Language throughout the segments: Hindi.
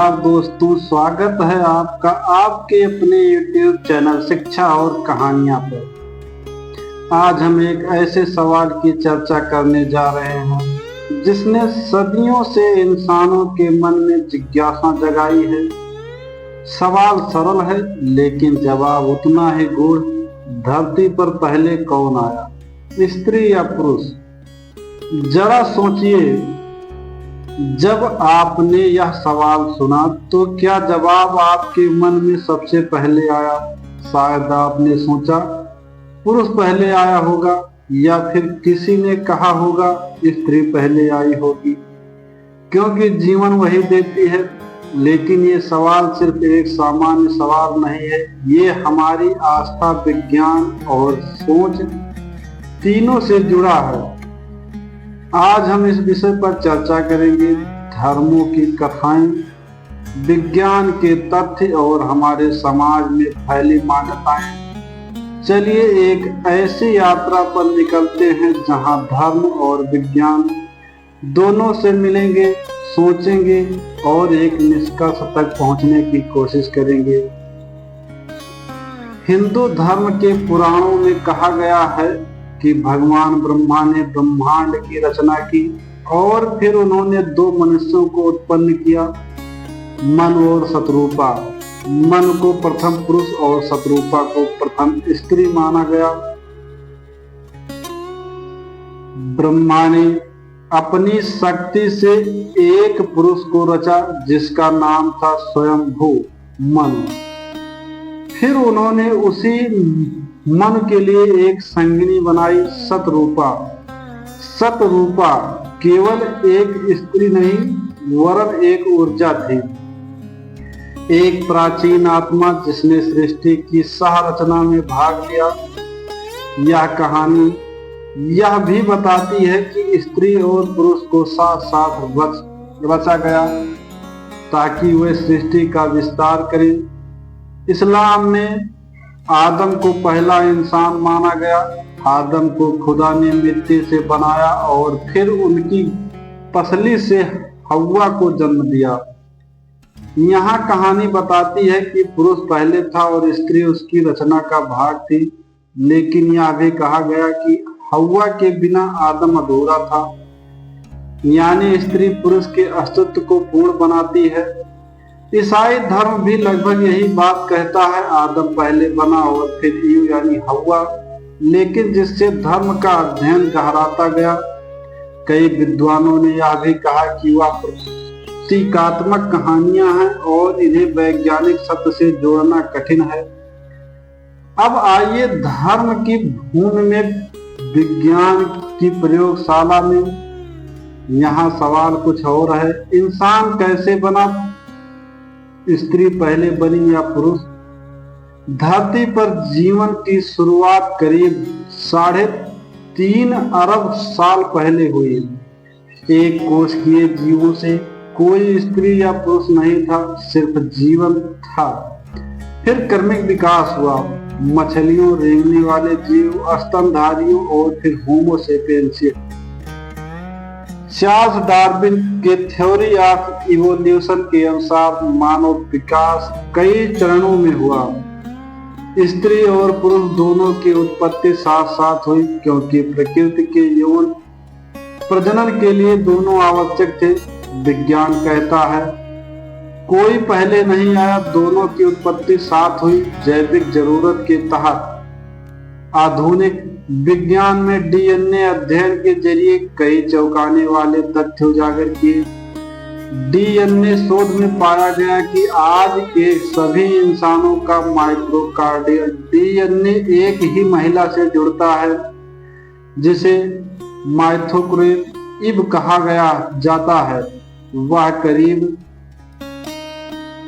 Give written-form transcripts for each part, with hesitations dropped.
दोस्तों, स्वागत है आपका आपके अपने YouTube चैनल शिक्षा और कहानियां पर। आज हम एक ऐसे सवाल की चर्चा करने जा रहे हैं जिसने सदियों से इंसानों के मन में जिज्ञासा जगाई है। सवाल सरल है लेकिन जवाब उतना ही गूढ़। धरती पर पहले कौन आया, स्त्री या पुरुष? जरा सोचिए, जब आपने यह सवाल सुना तो क्या जवाब आपके मन में सबसे पहले आया? शायद आपने सोचा पुरुष पहले आया होगा, या फिर किसी ने कहा होगा स्त्री पहले आई होगी, क्योंकि जीवन वही देती है। लेकिन ये सवाल सिर्फ एक सामान्य सवाल नहीं है, ये हमारी आस्था, विज्ञान और सोच तीनों से जुड़ा है। आज हम इस विषय पर चर्चा करेंगे। धर्मों की कथाएं, विज्ञान के तथ्य और हमारे समाज में फैली मान्यताएं। चलिए एक ऐसी यात्रा पर निकलते हैं जहां धर्म और विज्ञान दोनों से मिलेंगे, सोचेंगे और एक निष्कर्ष तक पहुंचने की कोशिश करेंगे। हिंदू धर्म के पुराणों में कहा गया है कि भगवान ब्रह्मा ने ब्रह्मांड की रचना की और फिर उन्होंने दो मनुष्यों को उत्पन्न किया, मन और शत्रुपा। मन को प्रथम पुरुष और शत्रुपा को प्रथम स्त्री माना गया। ब्रह्मा ने अपनी शक्ति से एक पुरुष को रचा जिसका नाम था स्वयंभू मन। फिर उन्होंने उसी मन के लिए एक संगिनी बनाई, शतरूपा। शतरूपा केवल एक स्त्री नहीं वरन एक ऊर्जा थी, एक प्राचीन आत्मा जिसने सृष्टि की सह रचना में भाग लिया। यह कहानी यह भी बताती है कि स्त्री और पुरुष को साथ साथ रचा गया ताकि वे सृष्टि का विस्तार करें। इस्लाम में आदम को पहला इंसान माना गया। आदम को खुदा ने मिट्टी से बनाया और फिर उनकी पसली से हव्वा को जन्म दिया। यहाँ कहानी बताती है कि पुरुष पहले था और स्त्री उसकी रचना का भाग थी, लेकिन यह भी कहा गया कि हव्वा के बिना आदम अधूरा था। यानी स्त्री पुरुष के अस्तित्व को पूर्ण बनाती है। ईसाई धर्म भी लगभग यही बात कहता है, आदम पहले बना और फिर ईव यानी हव्वा, लेकिन जिससे धर्म का अध्ययन गहराता गया। कई विद्वानों ने यह भी कहा कि वह प्रतीकात्मक कहानियां हैं और इन्हें वैज्ञानिक सत्य से जोड़ना कठिन है। अब आइए धर्म की भूमि में, विज्ञान की प्रयोगशाला में। यहाँ सवाल कुछ और है, इंसान कैसे बना? स्त्री पहले बनी या पुरुष? धरती पर जीवन की शुरुआत करीब 3.5 अरब साल पहले हुई। एक कोशिकीय जीवों से कोई स्त्री या पुरुष नहीं था, सिर्फ जीवन था। फिर क्रमिक विकास हुआ, मछलियों, रेंगने वाले जीव, स्तनधारियों और फिर होमो सेपियंस। चार्ल्स डार्विन के थ्योरी ऑफ इवोल्यूशन के अनुसार मानव विकास कई चरणों में हुआ। स्त्री और पुरुष दोनों की उत्पत्ति साथ साथ हुई क्योंकि प्रकृति के यौन प्रजनन के लिए दोनों आवश्यक थे। विज्ञान कहता है कोई पहले नहीं आया, दोनों की उत्पत्ति साथ हुई जैविक जरूरत के तहत। आधुनिक विज्ञान में डीएनए अध्ययन के जरिए कई चौंकाने वाले तथ्य उजागर किए। डीएनए शोध में पाया गया कि आज के सभी इंसानों का माइक्रोकार्डियल डीएनए एक ही महिला से जुड़ता है, जिसे माइथोकॉन्ड्रिया कहा जाता है। वह करीब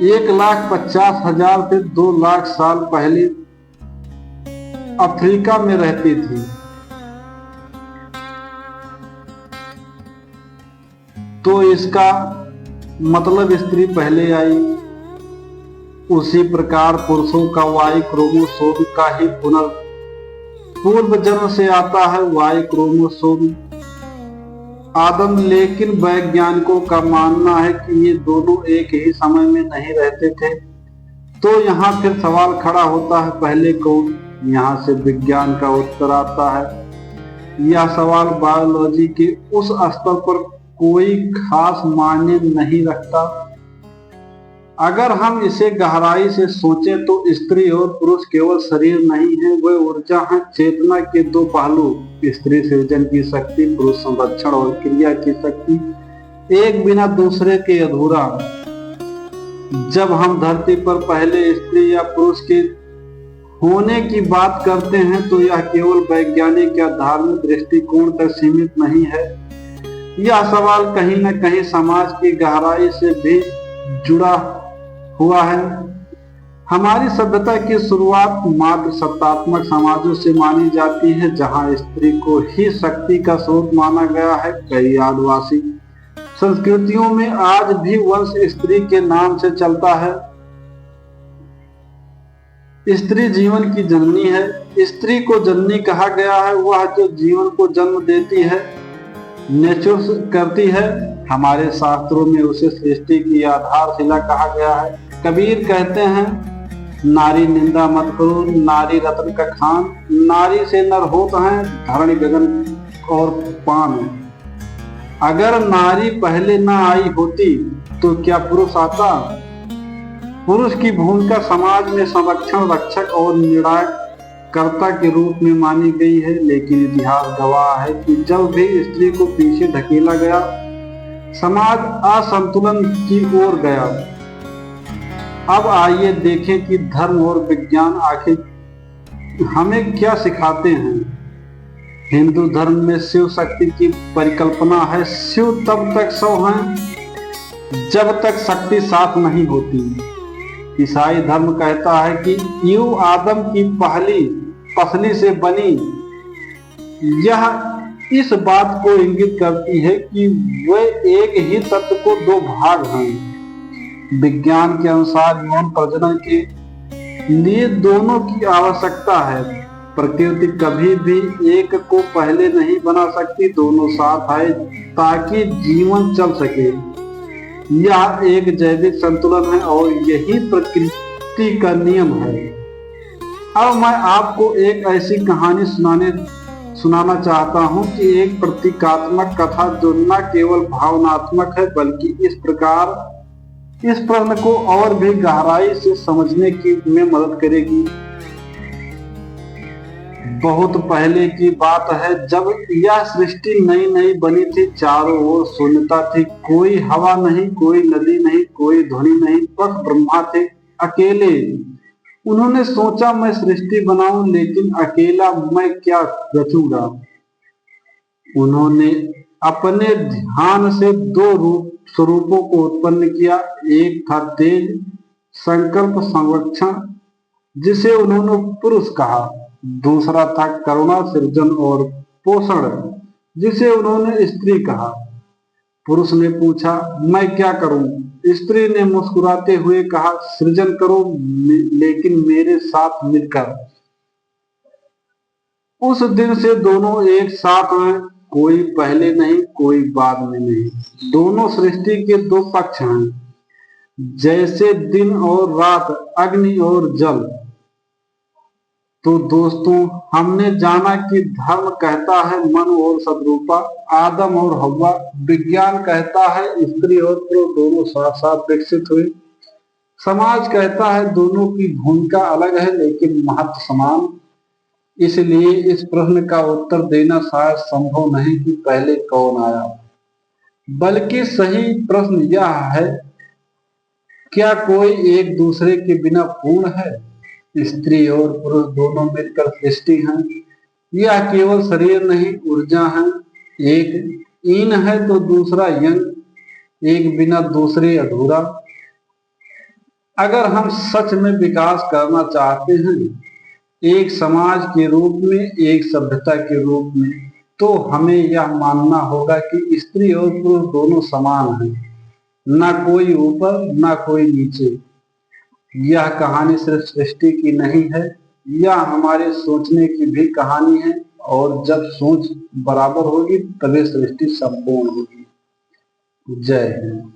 1,50,000 से 2 लाख साल पहले अफ्रीका में रहती थी। तो इसका मतलब स्त्री पहले आई। उसी प्रकार पुरुषों का वाई क्रोमोसोम का ही पूर्व जन्म से आता है। वाई क्रोमोसोम आदम, लेकिन वैज्ञानिकों का मानना है कि ये दोनों एक ही समय में नहीं रहते थे। तो यहाँ फिर सवाल खड़ा होता है, पहले कौन? यहाँ से विज्ञान का उत्तर आता है। यह सवाल बायोलॉजी के उस स्तर पर कोई खास मायने नहीं रखता। अगर हम इसे गहराई से सोचें तो स्त्री और पुरुष केवल शरीर नहीं है, वे ऊर्जा है, चेतना के दो पहलू। स्त्री सृजन की शक्ति, पुरुष संरक्षण और क्रिया की शक्ति, एक बिना दूसरे के अधूरा। जब हम धरती पर पहले स्त्री या पुरुष के होने की बात करते हैं तो यह केवल वैज्ञानिक या धार्मिक दृष्टिकोण तक सीमित नहीं है। यह सवाल कहीं न कहीं समाज की गहराई से भी जुड़ा हुआ है। हमारी सभ्यता की शुरुआत मात्र सत्तात्मक समाजों से मानी जाती है, जहां स्त्री को ही शक्ति का स्रोत माना गया है। कई आदिवासी संस्कृतियों में आज भी वंश स्त्री के नाम से चलता है। स्त्री जीवन की जननी है। स्त्री को जननी कहा गया है, वह जो जीवन को जन्म देती है, नेचर करती है। हमारे शास्त्रों में उसे सृष्टि की आधारशिला कहा गया है। कबीर कहते हैं, नारी निंदा मत करो, नारी रत्न का खान, नारी से नर होत हैं धरणी गगन और पान। अगर नारी पहले ना आई होती तो क्या पुरुष आता? पुरुष की भूमिका समाज में संरक्षण, रक्षक और निर्णायक कर्ता के रूप में मानी गई है, लेकिन इतिहास गवाह है कि जब भी स्त्री को पीछे धकेला गया, समाज असंतुलन की ओर गया। अब आइए देखें कि धर्म और विज्ञान आखिर हमें क्या सिखाते हैं। हिंदू धर्म में शिव शक्ति की परिकल्पना है। शिव तब तक शव हैं जब तक शक्ति साथ नहीं होती। ईसाई धर्म कहता है कि ईव आदम की पहली पसली से बनी। यह इस बात को इंगित करती है कि वे एक ही तत्व को दो भाग हैं। विज्ञान के अनुसार यौन प्रजनन के लिए दोनों की आवश्यकता है। प्रकृति कभी भी एक को पहले नहीं बना सकती, दोनों साथ आए ताकि जीवन चल सके। यह एक जैविक संतुलन है और यही प्रकृति का नियम है। अब मैं आपको एक ऐसी कहानी सुनाना चाहता हूं कि एक प्रतीकात्मक कथा जो न केवल भावनात्मक है बल्कि इस प्रश्न को और भी गहराई से समझने में मदद करेगी। बहुत पहले की बात है, जब यह सृष्टि नई नई बनी थी, चारों ओर शून्यता थी। कोई हवा नहीं, कोई नदी नहीं, कोई ध्वनि नहीं, बस ब्रह्मा थे अकेले। उन्होंने सोचा मैं सृष्टि बनाऊं, लेकिन अकेला मैं क्या रचूंगा। उन्होंने अपने ध्यान से दो स्वरूपों को उत्पन्न किया। एक था तेज संकल्प संरक्षण, जिसे उन्होंने पुरुष कहा। दूसरा था करुणा सृजन और पोषण, जिसे उन्होंने स्त्री कहा। पुरुष ने पूछा, मैं क्या करूं? स्त्री ने मुस्कुराते हुए कहा, सृजन करो, लेकिन मेरे साथ मिलकर। उस दिन से दोनों एक साथ हैं, कोई पहले नहीं, कोई बाद में नहीं। दोनों सृष्टि के दो पक्ष हैं, जैसे दिन और रात, अग्नि और जल। तो दोस्तों, हमने जाना कि धर्म कहता है मन और सदरूपा, आदम और हव्वा। विज्ञान कहता है स्त्री और पुरुष दोनों साथ साथ विकसित हुए। समाज कहता है दोनों की भूमिका अलग है लेकिन महत्व समान। इसलिए इस प्रश्न का उत्तर देना शायद संभव नहीं कि पहले कौन आया, बल्कि सही प्रश्न यह है, क्या कोई एक दूसरे के बिना पूर्ण है? स्त्री और पुरुष दोनों मिलकर सृष्टि हैं। यह केवल शरीर नहीं, ऊर्जा है। एक ईन है तो दूसरा यंग, एक बिना दूसरे अधूरा। अगर हम सच में विकास करना चाहते हैं, एक समाज के रूप में, एक सभ्यता के रूप में, तो हमें यह मानना होगा कि स्त्री और पुरुष दोनों समान हैं, ना कोई ऊपर ना कोई नीचे। यह कहानी सिर्फ सृष्टि की नहीं है, यह हमारे सोचने की भी कहानी है और जब सोच बराबर होगी तभी सृष्टि संपूर्ण होगी। जय हिंद।